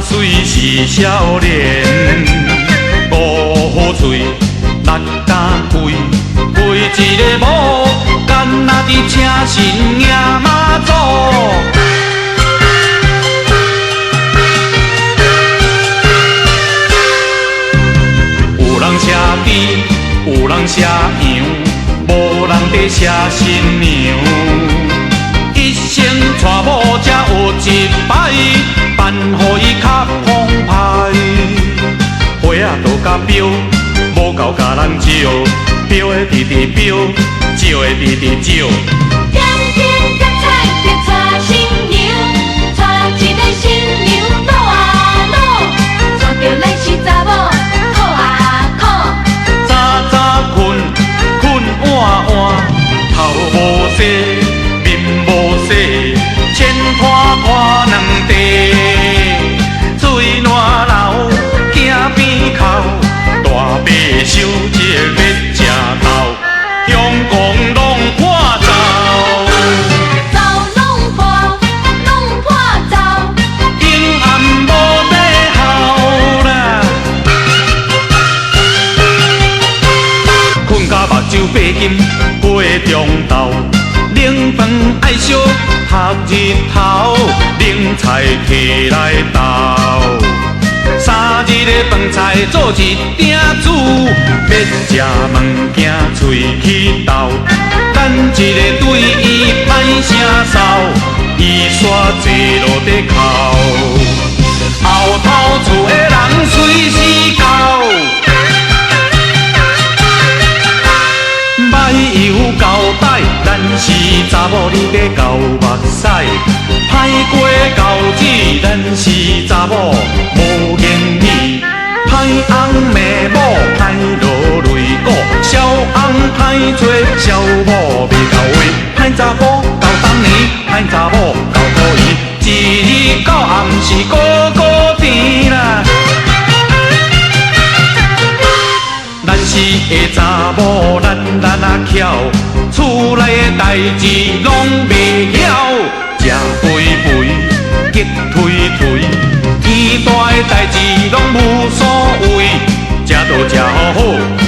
岁是少年，五岁六担开，陪一个某，干那伫车神迎妈祖。有人车猪，有人车羊，无人在车新娘。一生娶某才有一摆，办予伊较澎湃。花仔都甲标，无够甲人招，标的直直标，招的直直招。点点角彩着娶新娘，娶一个新娘老啊老，娶着咱是查某苦啊苦。早早困，困晚晚，头无洗，面无洗，钱拖拖两地，水烂流，行边口，大伯收一个要吃头，阳光拢破灶。灶拢破灶，阴暗无底效啦，困甲目睭白金飞中昼，冷饭爱烧晒日头，冷菜摕来豆，三日的饭菜做一鼎煮，要食物件喙起豆，等一个对伊歹声扫，伊煞坐落地哭，后头厝的人随时到。歹有交代，咱是查某，你得交目屎；歹过交子，咱是查某，无言语。歹翁骂某，歹落泪果；小翁歹做，小某袂到位。歹查甫到冬年，歹查某到孤姨，一日到暗是孤孤甜啦。咱是个查某，咱啊巧，厝内的代志拢袂晓，食肥肥，急推推，天大的代志拢无所谓，食都食好好。